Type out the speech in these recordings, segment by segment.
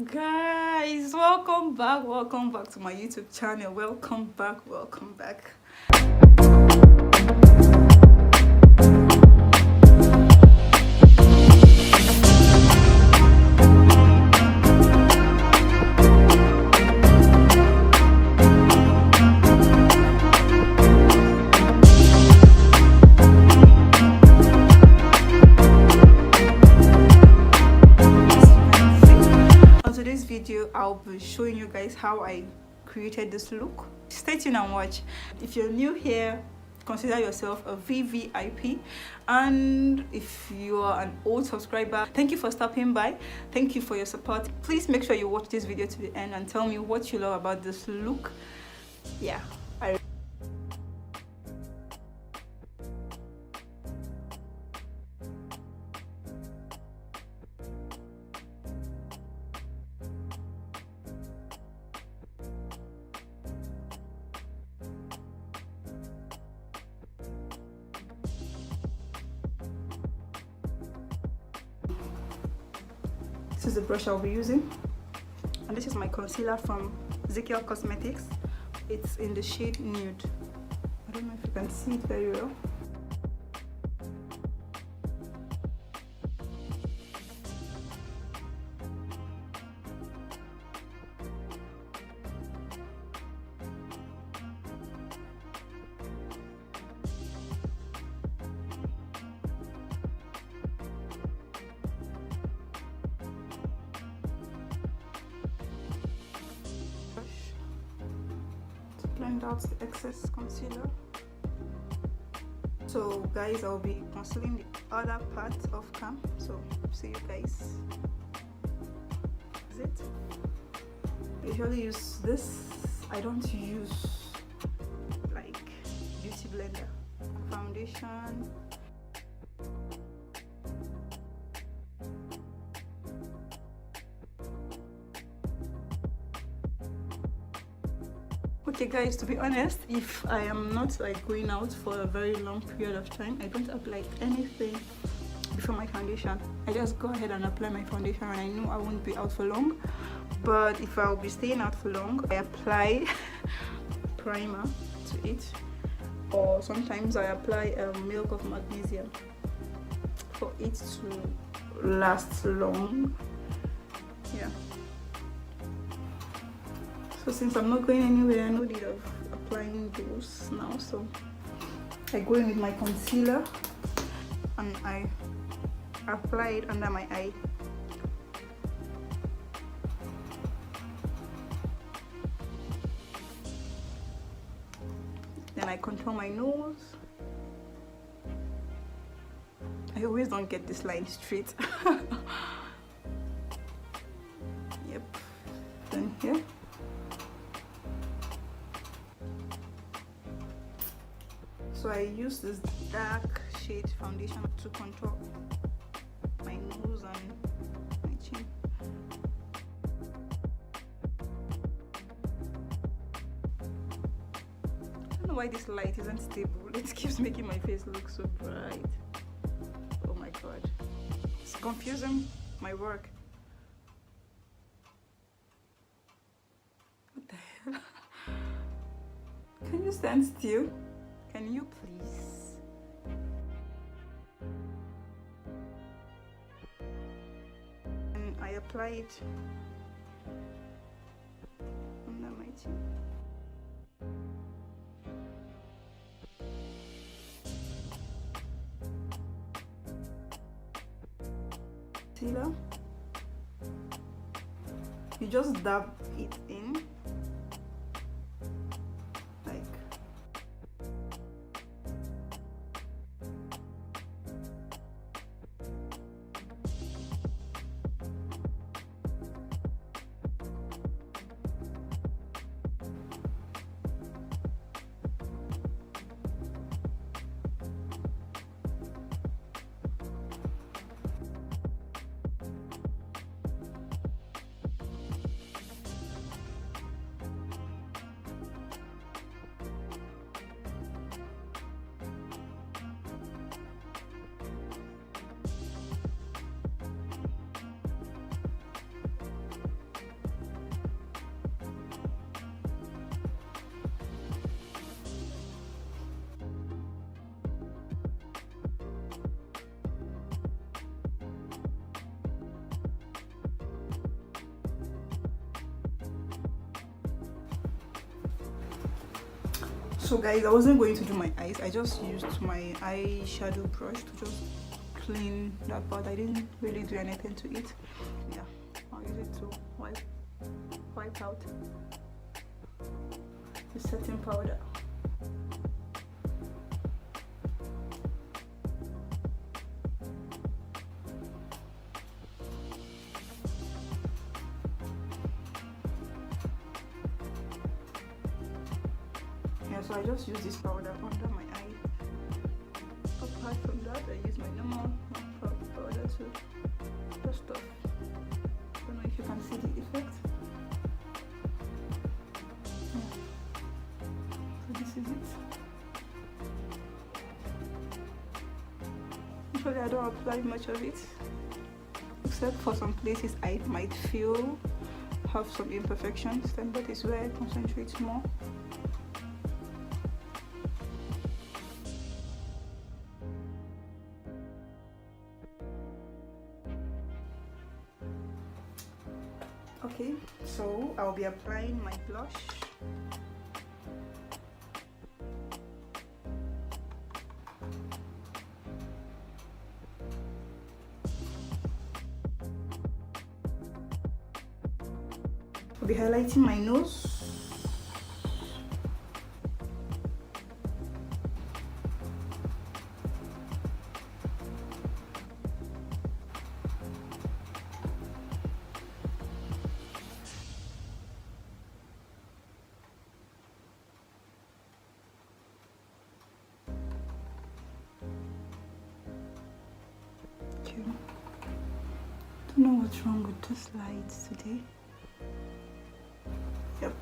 Guys, welcome back to my YouTube channel. Welcome back. On today's video, I'll be showing you guys how I created this look. Stay tuned and watch. If you're new here, consider yourself a VVIP, and if you are an old subscriber, thank you for stopping by. Thank you for your support. Please make sure you watch this video to the end and tell me what you love about this look. Yeah, this is the brush I'll be using, and this is my concealer from Ezekiel Cosmetics. It's in the shade Nude. I don't know if you can see it very well. Blend out the excess concealer. So guys, I'll be concealing the other part of cam, so see you guys. Is it? I usually use this. I don't use like beauty blender. Foundation. Okay guys, to be honest, if I am not like going out for a very long period of time, I don't apply anything before my foundation. I just go ahead and apply my foundation when I know I won't be out for long. But if I'll be staying out for long, I apply primer to it, or sometimes I apply milk of magnesium for it to last long. Yeah. So since I'm not going anywhere, no need of applying those now. So I go in with my concealer and I apply it under my eye. Then I contour my nose. I always don't get this line straight. Yep. Then here. So I use this dark shade foundation to contour my nose and my chin. I don't know why this light isn't stable. It keeps making my face look so bright. Oh my god. It's confusing my work. What the hell? Can you stand still? Can you please? And I apply it under my chin. Concealer. You just dab it in. So guys, I wasn't going to do my eyes. I just used my eyeshadow brush to just clean that part. I didn't really do anything to it. Yeah, I'll use it to wipe out the setting powder. Yeah, so I just use this powder under my eye. Apart from that, I use my normal powder to just stuff. I don't know if you can see the effect. Yeah. So this is it. Usually I don't apply much of it, except for some places I might feel have some imperfections, then that is where I concentrate more. Okay, so I'll be applying my blush. I'll be highlighting my nose. Don't know what's wrong with these lights today. Yep.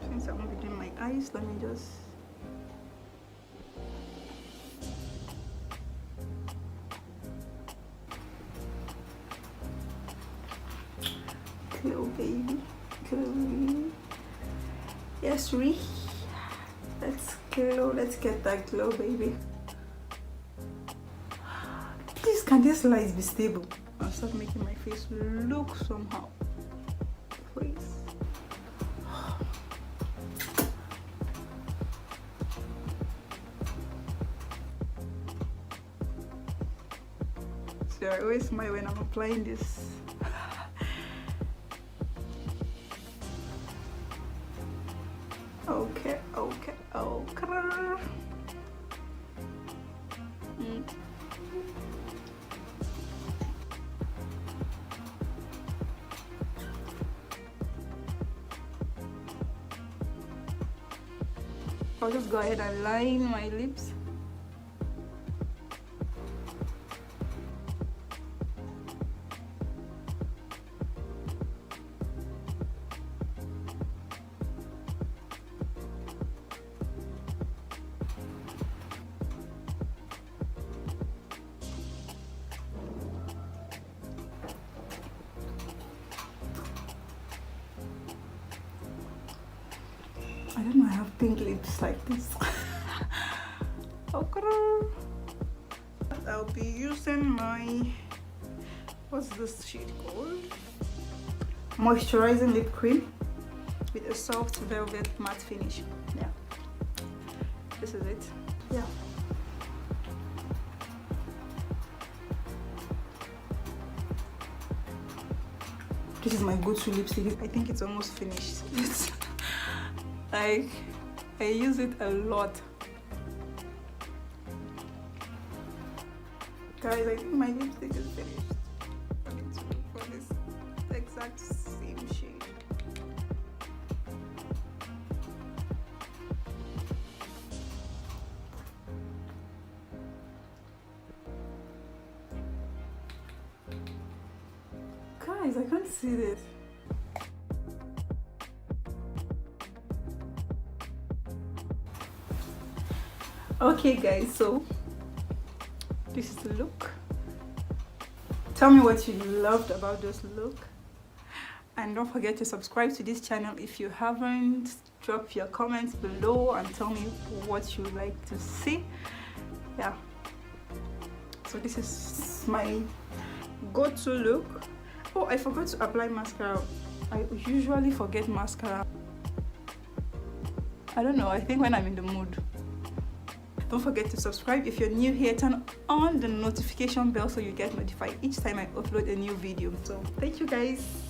Since I won't be doing my eyes, let me just glow, baby, glow. Yes, let's glow. Let's get that glow, baby. Please, can these lights be stable and stop making my face look somehow? Please. So I always smile when I'm applying this. Okay. I'll just go ahead and line my lips. I don't know, I have pink lips like this. Okay. I'll be using my, what's this shade called? Moisturizing lip cream with a soft velvet matte finish. Yeah, this is it. Yeah. This is my go-to lipstick. I think it's almost finished. It's like, I use it a lot. Guys, I think my lipstick is finished. I need to look for this exact same shade. Guys, I can't see this. Okay guys, so this is the look. Tell me what you loved about this look, and don't forget to subscribe to this channel if you haven't. Drop your comments below and tell me what you like to see. Yeah, so this is my go-to look. Oh, I forgot to apply mascara I usually forget mascara. I don't know, I think when I'm in the mood. Don't forget to subscribe if you're new here. Turn on the notification bell so you get notified each time I upload a new video. So thank you guys.